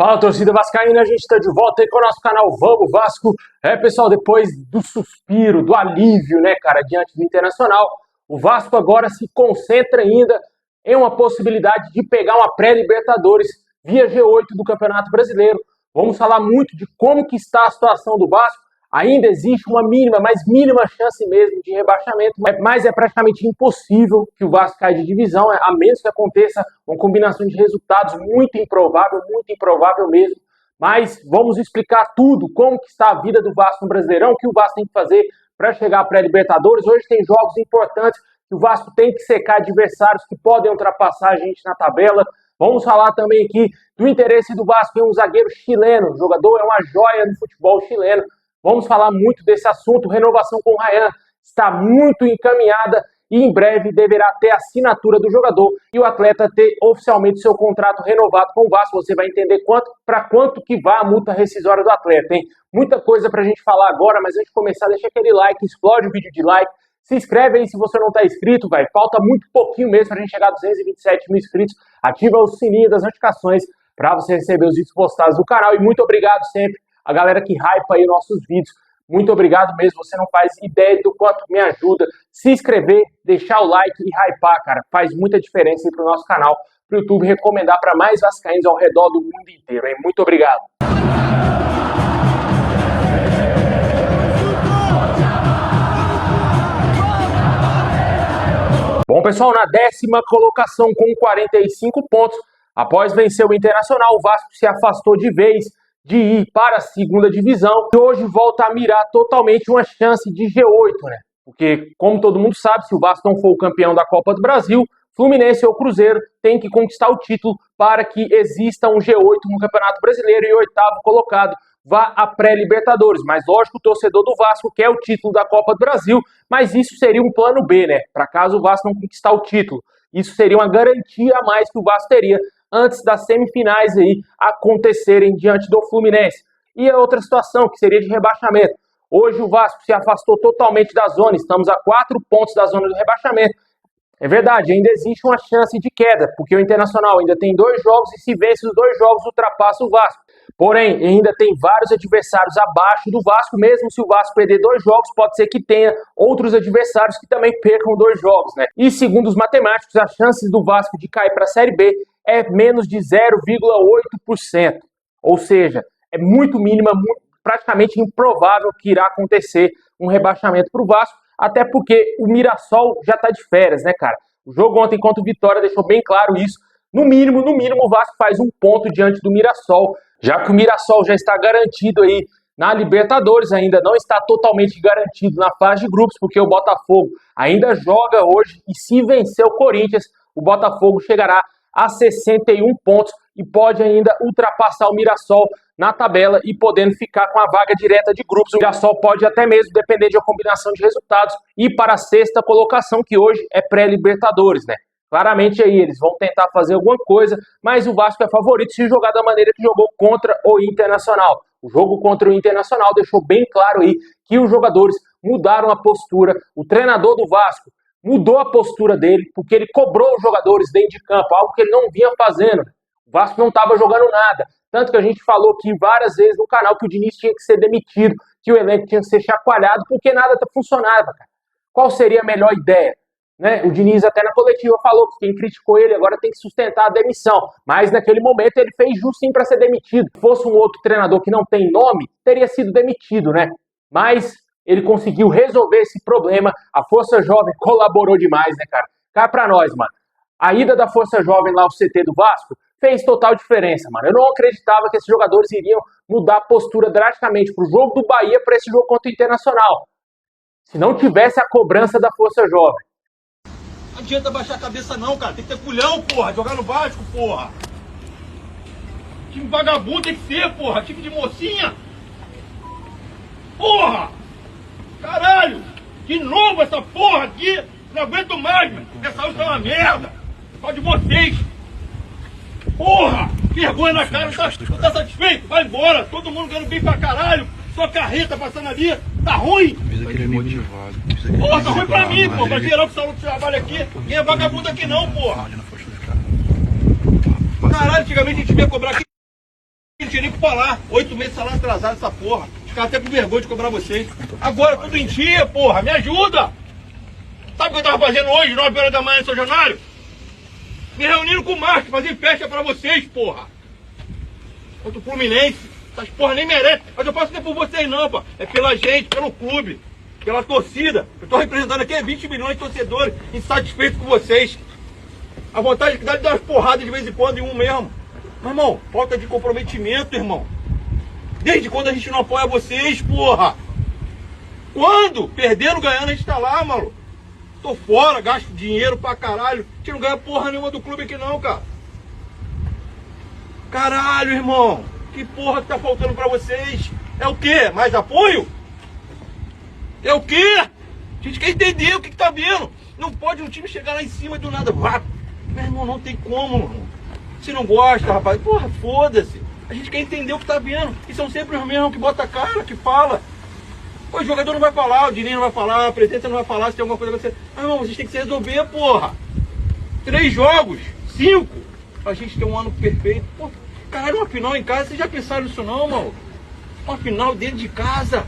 Fala, torcida vascaína, a gente está de volta aí com o nosso canal Vamos Vasco. Pessoal, depois do suspiro, do alívio, né, cara, diante do Internacional, o Vasco agora se concentra ainda em uma possibilidade de pegar uma pré-Libertadores via G8 do Campeonato Brasileiro. Vamos falar muito de como que está a situação do Vasco. Ainda existe uma mínima, mas mínima chance mesmo de rebaixamento, mas é praticamente impossível que o Vasco caia de divisão, a menos que aconteça uma combinação de resultados muito improvável mesmo. Mas vamos explicar tudo, como que está a vida do Vasco no Brasileirão, o que o Vasco tem que fazer para chegar à pré-Libertadores. Hoje tem jogos importantes que o Vasco tem que secar adversários que podem ultrapassar a gente na tabela. Vamos falar também aqui do interesse do Vasco em um zagueiro chileno. O jogador é uma joia no futebol chileno. Vamos falar muito desse assunto. Renovação com o Ryan está muito encaminhada e em breve deverá ter a assinatura do jogador e o atleta ter oficialmente seu contrato renovado com o Vasco. Você vai entender para quanto que vai a multa rescisória do atleta, hein? Muita coisa pra gente falar agora, mas antes de começar, deixa aquele like, explode o vídeo de like. Se inscreve aí se você não tá inscrito, velho. Falta muito pouquinho mesmo pra gente chegar a 227 mil inscritos. Ativa o sininho das notificações para você receber os vídeos postados do canal. E muito obrigado sempre a galera que hypa aí nossos vídeos. Muito obrigado mesmo, você não faz ideia do quanto me ajuda. Se inscrever, deixar o like e hypar, cara, faz muita diferença aí pro nosso canal, pro YouTube recomendar para mais vascaínos ao redor do mundo inteiro, hein? Muito obrigado. Bom, pessoal, na 10ª colocação com 45 pontos, após vencer o Internacional, o Vasco se afastou de vez de ir para a segunda divisão e hoje volta a mirar totalmente uma chance de G8, né? Porque, como todo mundo sabe, se o Vasco não for o campeão da Copa do Brasil, Fluminense ou Cruzeiro tem que conquistar o título para que exista um G8 no Campeonato Brasileiro e o 8º colocado vá à pré-Libertadores. Mas lógico, o torcedor do Vasco quer o título da Copa do Brasil, mas isso seria um plano B, né? Para caso o Vasco não conquistar o título. Isso seria uma garantia a mais que o Vasco teria antes das semifinais aí acontecerem diante do Fluminense. E a outra situação, que seria de rebaixamento. Hoje o Vasco se afastou totalmente da zona, estamos a 4 pontos da zona do rebaixamento. É verdade, ainda existe uma chance de queda, porque o Internacional ainda tem 2 jogos e se vence os 2 jogos ultrapassa o Vasco. Porém, ainda tem vários adversários abaixo do Vasco, mesmo se o Vasco perder 2 jogos, pode ser que tenha outros adversários que também percam 2 jogos, né? E segundo os matemáticos, as chances do Vasco de cair para a Série B é menos de 0,8%. Ou seja, é muito mínima, praticamente improvável que irá acontecer um rebaixamento para o Vasco, até porque o Mirassol já está de férias, né, cara? O jogo ontem contra o Vitória deixou bem claro isso. No mínimo, o Vasco faz 1 ponto diante do Mirassol, já que o Mirassol já está garantido aí na Libertadores, ainda não está totalmente garantido na fase de grupos, porque o Botafogo ainda joga hoje e se vencer o Corinthians, o Botafogo chegará a 61 pontos e pode ainda ultrapassar o Mirassol na tabela e podendo ficar com a vaga direta de grupos. O Mirassol pode até mesmo, depender de uma combinação de resultados, ir para a 6ª colocação, que hoje é pré-Libertadores, né? Claramente aí eles vão tentar fazer alguma coisa, mas o Vasco é favorito se jogar da maneira que jogou contra o Internacional. O jogo contra o Internacional deixou bem claro aí que os jogadores mudaram a postura. O treinador do Vasco mudou a postura dele, porque ele cobrou os jogadores dentro de campo, algo que ele não vinha fazendo. O Vasco não estava jogando nada. Tanto que a gente falou aqui várias vezes no canal que o Diniz tinha que ser demitido, que o elenco tinha que ser chacoalhado, porque nada funcionava, cara. Qual seria a melhor ideia? Né? O Diniz até na coletiva falou que quem criticou ele agora tem que sustentar a demissão. Mas naquele momento ele fez justo sim para ser demitido. Se fosse um outro treinador que não tem nome, teria sido demitido, né? Mas ele conseguiu resolver esse problema. A Força Jovem colaborou demais, né, cara? Cá pra nós, mano. A ida da Força Jovem lá ao CT do Vasco fez total diferença, mano. Eu não acreditava que esses jogadores iriam mudar a postura drasticamente pro jogo do Bahia para esse jogo contra o Internacional. Se não tivesse a cobrança da Força Jovem. Não adianta baixar a cabeça não, cara. Tem que ter culhão, porra. Jogar no Vasco, porra. Time vagabundo tem que ser, porra. Time de mocinha. Porra! Caralho! De novo essa porra aqui! Não aguento mais, mano! Essa luta é uma merda! Só de vocês! Porra! Vergonha na cara! Não tá satisfeito? Vai embora! Todo mundo ganhando bem pra caralho! Só carreta passando ali! Tá ruim! Porra, tá ruim pra mim, pô! Pra geral que saiu do trabalho aqui! Quem é vagabundo aqui não, porra! Caralho, antigamente a gente ia cobrar aqui. tinha nem que falar. 8 meses de salário atrasado essa porra. Os caras até com vergonha de cobrar vocês. Agora tudo em dia, porra. Me ajuda. Sabe o que eu tava fazendo hoje, 9 horas da manhã em São Januário? Me reunindo com o Marcos, fazendo festa pra vocês, porra. Contra o Fluminense. Essas porra nem merecem. Mas eu posso ter por vocês não, pô. É pela gente, pelo clube, pela torcida. Eu tô representando aqui 20 milhões de torcedores insatisfeitos com vocês. A vontade que dá de dar umas porradas de vez em quando em um mesmo. Mas, irmão, falta de comprometimento, irmão. Desde quando a gente não apoia vocês, porra? Quando? Perdendo, ganhando, a gente tá lá, maluco. Tô fora, gasto dinheiro pra caralho. A gente não ganha porra nenhuma do clube aqui não, cara. Caralho, irmão. Que porra que tá faltando pra vocês? É o quê? Mais apoio? É o quê? A gente quer entender o que tá vendo. Não pode um time chegar lá em cima e do nada. Vá. Meu irmão, não tem como, irmão. Se não gosta, rapaz, porra, foda-se. A gente quer entender o que tá vendo. E são sempre os mesmos que bota a cara, que fala. O jogador não vai falar, o Diniz não vai falar, a presidente não vai falar se tem alguma coisa acontecer. Mas, irmão, vocês têm que se resolver, porra. 3 jogos, 5. A gente tem um ano perfeito. Pô, caralho, uma final em casa, vocês já pensaram nisso não, mano? Uma final dentro de casa.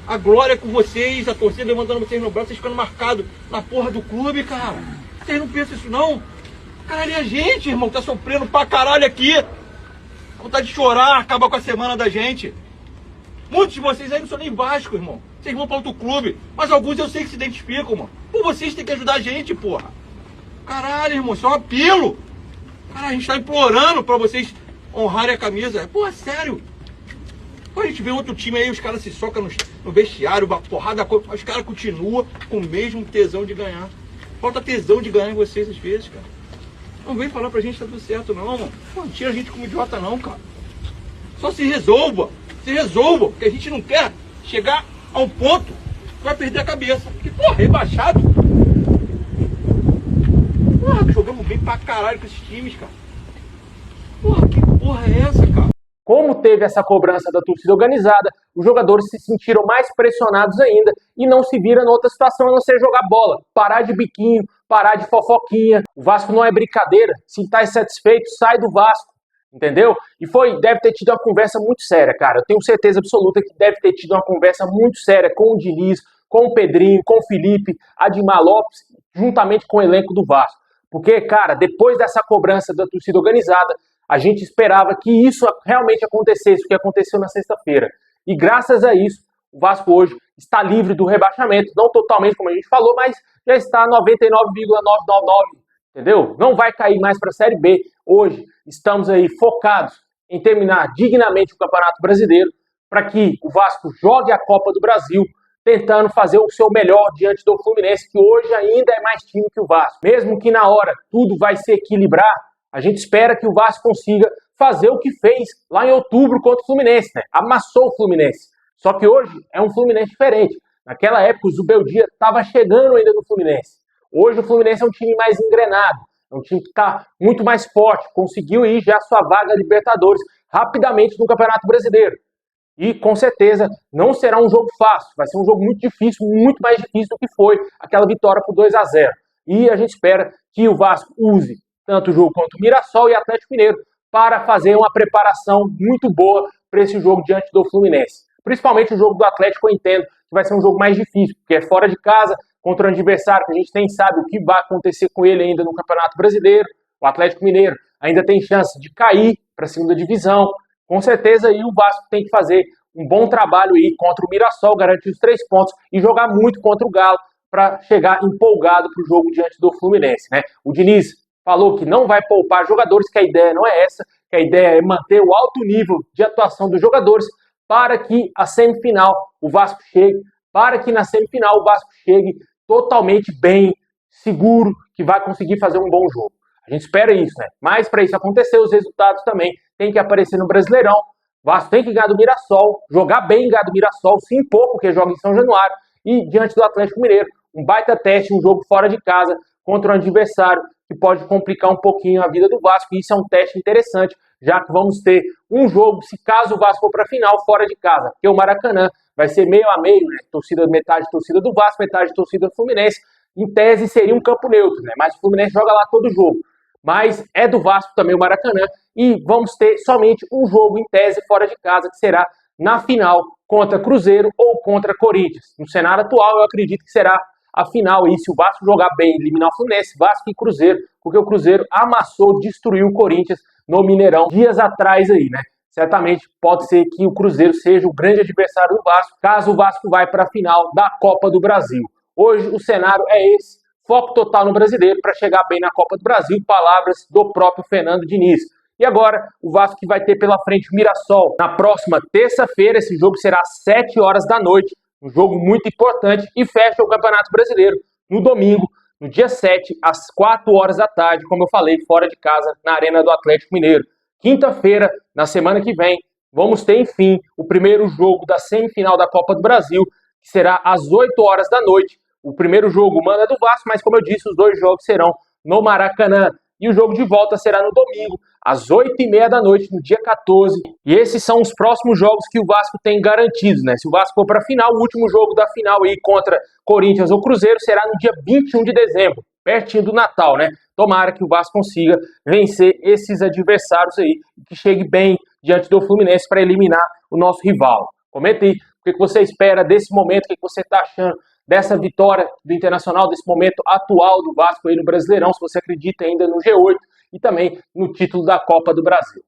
A glória é com vocês, a torcida levantando vocês no braço, vocês ficando marcados na porra do clube, cara. Vocês não pensam isso não? Caralho, e a gente, irmão, tá sofrendo pra caralho aqui. Vontade de chorar, acabar com a semana da gente. Muitos de vocês aí não são nem Vasco, irmão. Vocês vão pra outro clube. Mas alguns eu sei que se identificam, mano. Pô, vocês têm que ajudar a gente, porra. Caralho, irmão, isso é um apelo. Cara, a gente tá implorando pra vocês honrarem a camisa. Pô, sério. Pô, a gente vê outro time aí, os caras se socam no vestiário, uma porrada, os caras continuam com o mesmo tesão de ganhar. Falta tesão de ganhar em vocês às vezes, cara. Não vem falar pra gente que tá tudo certo não, mano. Pô, não tira a gente como idiota não, cara. Só se resolva. Se resolva, porque a gente não quer chegar a um ponto que vai perder a cabeça. Porque, porra, rebaixado. Porra, jogamos bem pra caralho com esses times, cara. Porra, que porra é essa, cara? Como teve essa cobrança da torcida organizada, os jogadores se sentiram mais pressionados ainda e não se viram em outra situação a não ser jogar bola, parar de biquinho, parar de fofoquinha. O Vasco não é brincadeira. Se está insatisfeito, sai do Vasco. Entendeu? E deve ter tido uma conversa muito séria, cara. Eu tenho certeza absoluta que deve ter tido uma conversa muito séria com o Diniz, com o Pedrinho, com o Felipe, Admar Lopes, juntamente com o elenco do Vasco. Porque, cara, depois dessa cobrança da torcida organizada, a gente esperava que isso realmente acontecesse, o que aconteceu na sexta-feira. E graças a isso, o Vasco hoje está livre do rebaixamento, não totalmente como a gente falou, mas já está 99,999, entendeu? Não vai cair mais para a Série B. Hoje estamos aí focados em terminar dignamente o Campeonato Brasileiro para que o Vasco jogue a Copa do Brasil, tentando fazer o seu melhor diante do Fluminense, que hoje ainda é mais time que o Vasco. Mesmo que na hora tudo vai se equilibrar, a gente espera que o Vasco consiga fazer o que fez lá em outubro contra o Fluminense, né? Amassou o Fluminense. Só que hoje é um Fluminense diferente. Naquela época o Zubeldia estava chegando ainda no Fluminense. Hoje o Fluminense é um time mais engrenado. É um time que está muito mais forte, conseguiu ir já sua vaga Libertadores rapidamente no Campeonato Brasileiro. E com certeza não será um jogo fácil, vai ser um jogo muito difícil, muito mais difícil do que foi aquela vitória por 2-0. E a gente espera que o Vasco use tanto o jogo contra o Mirassol e Atlético Mineiro para fazer uma preparação muito boa para esse jogo diante do Fluminense. Principalmente o jogo do Atlético, eu entendo que vai ser um jogo mais difícil, porque é fora de casa, contra um adversário que a gente nem sabe o que vai acontecer com ele ainda no Campeonato Brasileiro. O Atlético Mineiro ainda tem chance de cair para a segunda divisão. Com certeza aí o Vasco tem que fazer um bom trabalho aí contra o Mirassol, garantir os 3 pontos e jogar muito contra o Galo para chegar empolgado para o jogo diante do Fluminense, né? O Diniz falou que não vai poupar jogadores, que a ideia não é essa, que a ideia é manter o alto nível de atuação dos jogadores para que a semifinal o Vasco chegue, para que na semifinal o Vasco chegue totalmente bem, seguro, que vai conseguir fazer um bom jogo. A gente espera isso, né? Mas para isso acontecer, os resultados também têm que aparecer no Brasileirão. O Vasco tem que ganhar do Mirassol, jogar bem ganhar do Mirassol, se impor, porque joga em São Januário, e diante do Atlético Mineiro, um baita teste, um jogo fora de casa, contra um adversário que pode complicar um pouquinho a vida do Vasco, e isso é um teste interessante, já que vamos ter um jogo, se caso o Vasco for para a final, fora de casa, porque o Maracanã vai ser meio a meio, né? Metade torcida do Vasco, metade torcida do Fluminense. Em tese seria um campo neutro, né? Mas o Fluminense joga lá todo jogo. mas é do Vasco também o Maracanã, e vamos ter somente um jogo em tese fora de casa, que será na final contra Cruzeiro ou contra Corinthians. No cenário atual, eu acredito que será a final, e se o Vasco jogar bem, eliminar o Fluminense, Vasco e Cruzeiro, porque o Cruzeiro amassou, destruiu o Corinthians no Mineirão dias atrás aí, né? Certamente pode ser que o Cruzeiro seja o grande adversário do Vasco, caso o Vasco vá para a final da Copa do Brasil. Hoje o cenário é esse, foco total no brasileiro para chegar bem na Copa do Brasil, palavras do próprio Fernando Diniz. E agora o Vasco que vai ter pela frente o Mirassol na próxima terça-feira, esse jogo será às 7 horas da noite, um jogo muito importante, e fecha o Campeonato Brasileiro no domingo, no dia 7, às 4 horas da tarde, como eu falei, fora de casa, na Arena do Atlético Mineiro. Quinta-feira, na semana que vem, vamos ter, enfim, o primeiro jogo da semifinal da Copa do Brasil, que será às 8 horas da noite. O primeiro jogo manda do Vasco, mas como eu disse, os dois jogos serão no Maracanã. E o jogo de volta será no domingo, às 8h30 da noite, no dia 14. E esses são os próximos jogos que o Vasco tem garantidos, né? Se o Vasco for para a final, o último jogo da final aí contra Corinthians ou Cruzeiro será no dia 21 de dezembro, pertinho do Natal, né? Tomara que o Vasco consiga vencer esses adversários aí, que chegue bem diante do Fluminense para eliminar o nosso rival. Comenta aí o que você espera desse momento, o que você está achando dessa vitória do Internacional, desse momento atual do Vasco aí no Brasileirão, se você acredita ainda no G8 e também no título da Copa do Brasil.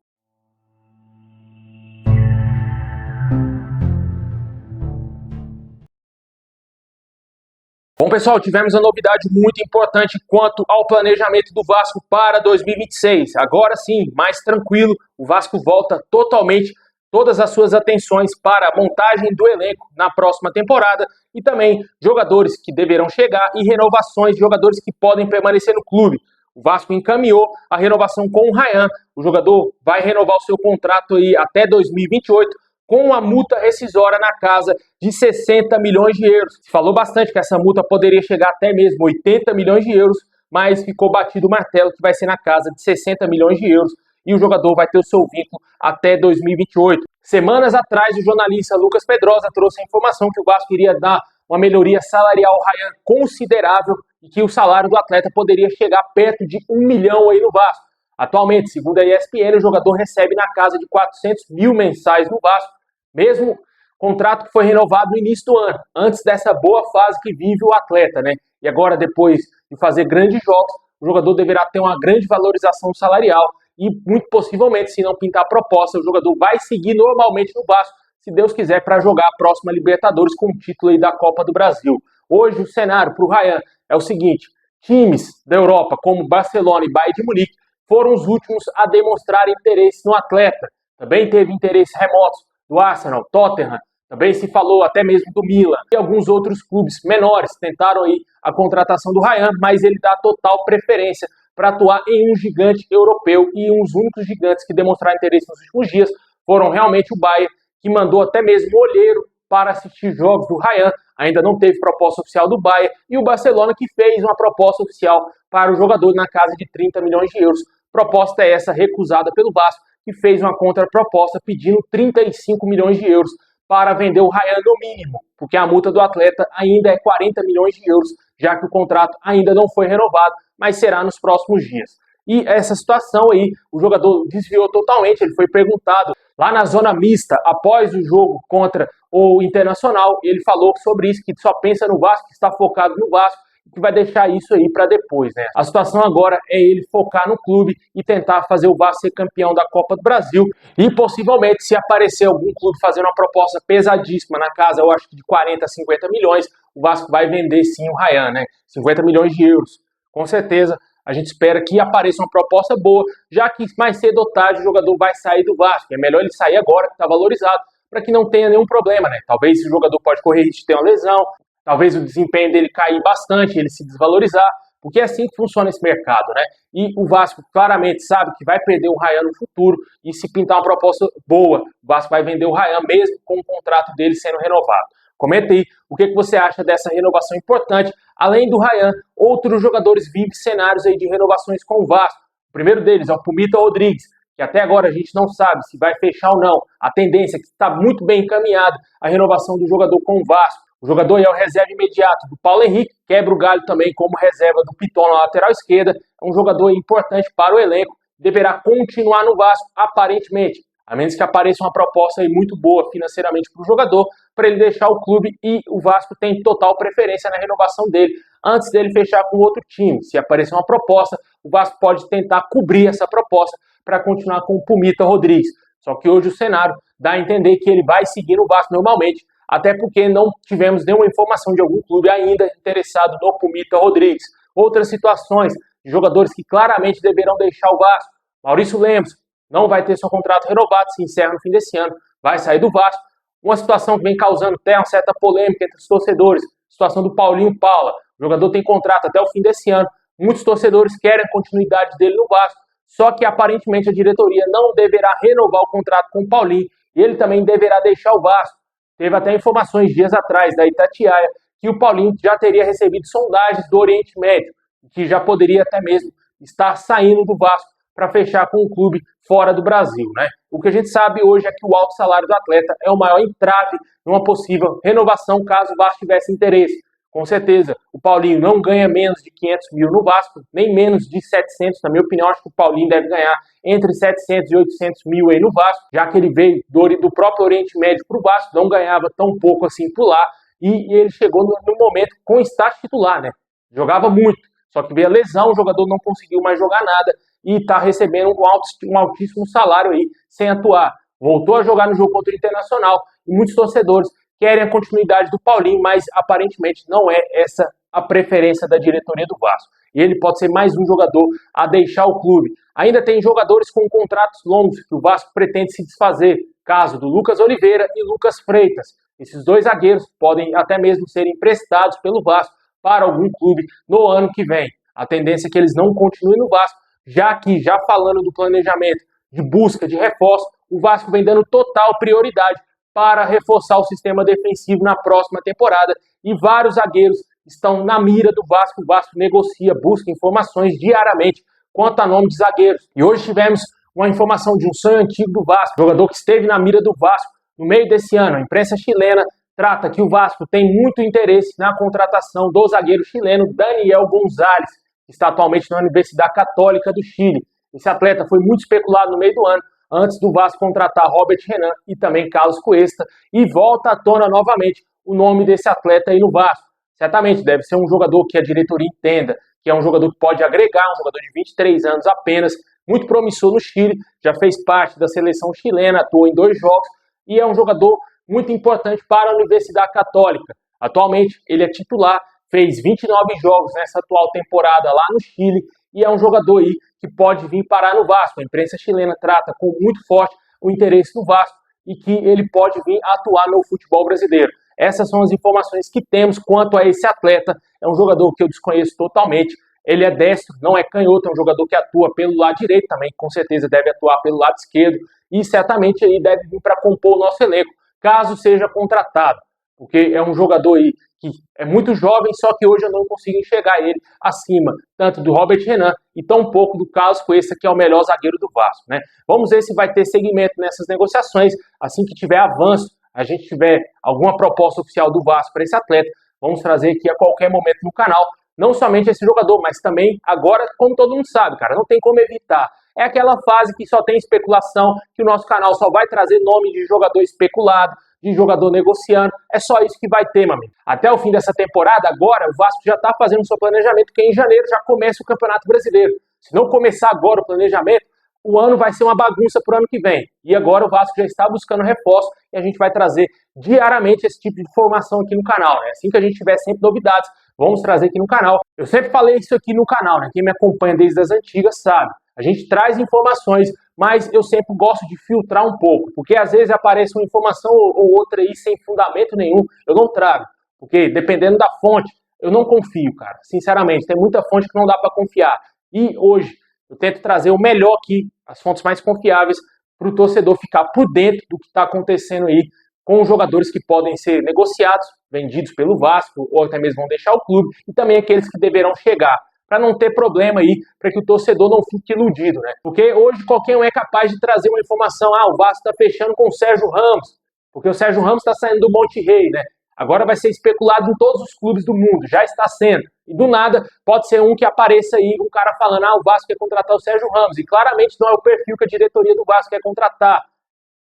Bom, pessoal, tivemos uma novidade muito importante quanto ao planejamento do Vasco para 2026. Agora sim, mais tranquilo, o Vasco volta totalmente todas as suas atenções para a montagem do elenco na próxima temporada e também jogadores que deverão chegar e renovações de jogadores que podem permanecer no clube. O Vasco encaminhou a renovação com o Ryan. O jogador vai renovar o seu contrato aí até 2028 com uma multa rescisória na casa de 60 milhões de euros. Se falou bastante que essa multa poderia chegar até mesmo 80 milhões de euros, mas ficou batido o martelo que vai ser na casa de 60 milhões de euros. E o jogador vai ter o seu vínculo até 2028. Semanas atrás, o jornalista Lucas Pedrosa trouxe a informação que o Vasco iria dar uma melhoria salarial ao Ryan considerável e que o salário do atleta poderia chegar perto de 1 milhão aí no Vasco. Atualmente, segundo a ESPN, o jogador recebe na casa de 400 mil mensais no Vasco, mesmo contrato que foi renovado no início do ano, antes dessa boa fase que vive o atleta, né? E agora, depois de fazer grandes jogos, o jogador deverá ter uma grande valorização salarial e, muito possivelmente, se não pintar a proposta, o jogador vai seguir normalmente no Vasco, se Deus quiser, para jogar a próxima Libertadores com o título aí da Copa do Brasil. Hoje, o cenário para o Ryan é o seguinte: times da Europa, como Barcelona e Bayern de Munique, foram os últimos a demonstrar interesse no atleta. Também teve interesses remotos do Arsenal, Tottenham, também se falou até mesmo do Milan. E alguns outros clubes menores tentaram aí a contratação do Ryan, mas ele dá total preferência para atuar em um gigante europeu, e uns únicos gigantes que demonstraram interesse nos últimos dias foram realmente o Bayern, que mandou até mesmo o olheiro para assistir jogos do Ryan. Ainda não teve proposta oficial do Bayern, e o Barcelona, que fez uma proposta oficial para o jogador na casa de 30 milhões de euros. Proposta é essa recusada pelo Vasco, que fez uma contraproposta pedindo 35 milhões de euros para vender o Ryan no mínimo, porque a multa do atleta ainda é 40 milhões de euros, já que o contrato ainda não foi renovado, mas será nos próximos dias. E essa situação aí, o jogador desviou totalmente, ele foi perguntado lá na zona mista, após o jogo contra o Internacional, ele falou sobre isso, que só pensa no Vasco, que está focado no Vasco, que vai deixar isso aí para depois, né? A situação agora é ele focar no clube e tentar fazer o Vasco ser campeão da Copa do Brasil, e possivelmente, se aparecer algum clube fazendo uma proposta pesadíssima na casa, eu acho que de 40 50 milhões, o Vasco vai vender sim o Ryan, né? 50 milhões de euros. Com certeza, a gente espera que apareça uma proposta boa, já que mais cedo ou tarde o jogador vai sair do Vasco. É melhor ele sair agora, que está valorizado, para que não tenha nenhum problema, né? Talvez o jogador pode correr risco de ter uma lesão, talvez o desempenho dele cair bastante, ele se desvalorizar, porque é assim que funciona esse mercado, né? E o Vasco claramente sabe que vai perder o Ryan no futuro, e se pintar uma proposta boa, o Vasco vai vender o Ryan mesmo com o contrato dele sendo renovado. Comenta aí o que você acha dessa renovação importante. Além do Ryan, outros jogadores vivem cenários aí de renovações com o Vasco. O primeiro deles é o Pumita Rodrigues, que até agora a gente não sabe se vai fechar ou não. A tendência é que está muito bem encaminhada a renovação do jogador com o Vasco. O jogador é o reserva imediato do Paulo Henrique, quebra o galho também como reserva do Piton na lateral esquerda, é um jogador importante para o elenco, deverá continuar no Vasco, aparentemente, a menos que apareça uma proposta aí muito boa financeiramente para o jogador, para ele deixar o clube, e o Vasco tem total preferência na renovação dele, antes dele fechar com outro time. Se aparecer uma proposta, o Vasco pode tentar cobrir essa proposta para continuar com o Pumita Rodrigues. Só que hoje o cenário dá a entender que ele vai seguir no Vasco normalmente, até porque não tivemos nenhuma informação de algum clube ainda interessado no Pumita Rodrigues. Outras situações de jogadores que claramente deverão deixar o Vasco. Maurício Lemos não vai ter seu contrato renovado, se encerra no fim desse ano, vai sair do Vasco. Uma situação que vem causando até uma certa polêmica entre os torcedores, a situação do Paulinho Paula. O jogador tem contrato até o fim desse ano, muitos torcedores querem a continuidade dele no Vasco, só que aparentemente a diretoria não deverá renovar o contrato com o Paulinho, e ele também deverá deixar o Vasco. Teve até informações dias atrás da Itatiaia que o Paulinho já teria recebido sondagens do Oriente Médio, que já poderia até mesmo estar saindo do Vasco para fechar com um clube fora do Brasil, né? O que a gente sabe hoje é que o alto salário do atleta é o maior entrave numa possível renovação caso o Vasco tivesse interesse. Com certeza, o Paulinho não ganha menos de 500 mil no Vasco, nem menos de 700, na minha opinião, acho que o Paulinho deve ganhar entre 700 e 800 mil aí no Vasco, já que ele veio do próprio Oriente Médio para o Vasco, não ganhava tão pouco assim por lá, e ele chegou no momento com status titular, né? Jogava muito, só que veio a lesão, o jogador não conseguiu mais jogar nada, e está recebendo um altíssimo salário aí, sem atuar. Voltou a jogar no jogo contra o Internacional, e muitos torcedores querem a continuidade do Paulinho, mas aparentemente não é essa a preferência da diretoria do Vasco. E ele pode ser mais um jogador a deixar o clube. Ainda tem jogadores com contratos longos que o Vasco pretende se desfazer, caso do Lucas Oliveira e Lucas Freitas. Esses dois zagueiros podem até mesmo ser emprestados pelo Vasco para algum clube no ano que vem. A tendência é que eles não continuem no Vasco, já que, já falando do planejamento de busca de reforço, o Vasco vem dando total prioridade para reforçar o sistema defensivo na próxima temporada, e vários zagueiros estão na mira do Vasco. O Vasco negocia, busca informações diariamente quanto a nome de zagueiros. E hoje tivemos uma informação de um sonho antigo do Vasco, jogador que esteve na mira do Vasco no meio desse ano. A imprensa chilena trata que o Vasco tem muito interesse na contratação do zagueiro chileno Daniel Gonzalez, que está atualmente na Universidade Católica do Chile. Esse atleta foi muito especulado no meio do ano, antes do Vasco contratar Robert Renan e também Carlos Cuesta, e volta à tona novamente o nome desse atleta aí no Vasco. Certamente deve ser um jogador que a diretoria entenda, que é um jogador que pode agregar, um jogador de 23 anos apenas, muito promissor no Chile, já fez parte da seleção chilena, atuou em 2 jogos, e é um jogador muito importante para a Universidade Católica. Atualmente ele é titular, fez 29 jogos nessa atual temporada lá no Chile, e é um jogador aí que pode vir parar no Vasco. A imprensa chilena trata com muito forte o interesse do Vasco e que ele pode vir atuar no futebol brasileiro. Essas são as informações que temos quanto a esse atleta. É um jogador que eu desconheço totalmente. Ele é destro, não é canhoto, é um jogador que atua pelo lado direito também, com certeza deve atuar pelo lado esquerdo, e certamente ele deve vir para compor o nosso elenco, caso seja contratado, porque é um jogador aí que é muito jovem, só que hoje eu não consigo enxergar ele acima tanto do Robert Renan e tão pouco do Carlos Cuesta, que é o melhor zagueiro do Vasco, né? Vamos ver se vai ter seguimento nessas negociações. Assim que tiver avanço, a gente tiver alguma proposta oficial do Vasco para esse atleta, vamos trazer aqui a qualquer momento no canal, não somente esse jogador, mas também agora, como todo mundo sabe, cara, não tem como evitar. É aquela fase que só tem especulação, que o nosso canal só vai trazer nome de jogador especulado, de jogador negociando, é só isso que vai ter, meu amigo. Até o fim dessa temporada, agora, o Vasco já está fazendo o seu planejamento, porque em janeiro já começa o Campeonato Brasileiro. Se não começar agora o planejamento, o ano vai ser uma bagunça para o ano que vem. E agora o Vasco já está buscando reforço e a gente vai trazer diariamente esse tipo de informação aqui no canal, né? Assim que a gente tiver sempre novidades, vamos trazer aqui no canal. Eu sempre falei isso aqui no canal, né? Quem me acompanha desde as antigas sabe. A gente traz informações, mas eu sempre gosto de filtrar um pouco, porque às vezes aparece uma informação ou outra aí sem fundamento nenhum, eu não trago, porque dependendo da fonte, eu não confio, cara. Sinceramente, tem muita fonte que não dá para confiar. E hoje eu tento trazer o melhor aqui, as fontes mais confiáveis, para o torcedor ficar por dentro do que está acontecendo aí com os jogadores que podem ser negociados, vendidos pelo Vasco, ou até mesmo vão deixar o clube, e também aqueles que deverão chegar, para não ter problema aí, para que o torcedor não fique iludido, né? Porque hoje qualquer um é capaz de trazer uma informação, o Vasco está fechando com o Sérgio Ramos, porque o Sérgio Ramos está saindo do Monte Rei, né? Agora vai ser especulado em todos os clubes do mundo, já está sendo. E do nada, pode ser um que apareça aí, um cara falando, o Vasco quer contratar o Sérgio Ramos. E claramente não é o perfil que a diretoria do Vasco quer contratar.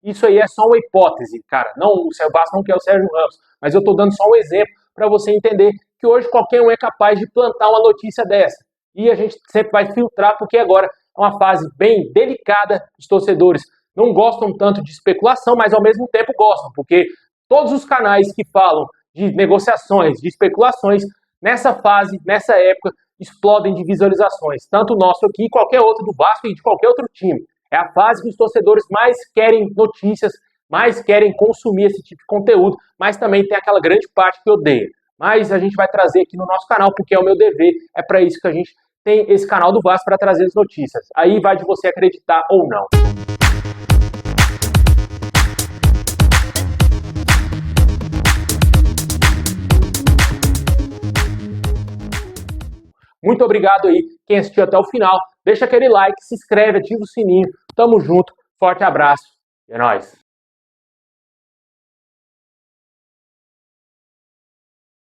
Isso aí é só uma hipótese, cara. Não, o Vasco não quer o Sérgio Ramos. Mas eu tô dando só um exemplo para você entender que hoje qualquer um é capaz de plantar uma notícia dessa. E a gente sempre vai filtrar, porque agora é uma fase bem delicada. Os torcedores não gostam tanto de especulação, mas ao mesmo tempo gostam, porque todos os canais que falam de negociações, de especulações, nessa fase, nessa época, explodem de visualizações. Tanto o nosso aqui, qualquer outro do Vasco e de qualquer outro time. É a fase que os torcedores mais querem notícias, mais querem consumir esse tipo de conteúdo, mas também tem aquela grande parte que odeia. Mas a gente vai trazer aqui no nosso canal, porque é o meu dever, é para isso que a gente tem esse canal do Vasco, para trazer as notícias. Aí vai de você acreditar ou não. Muito obrigado aí quem assistiu até o final. Deixa aquele like, se inscreve, ativa o sininho. Tamo junto, forte abraço e é nóis.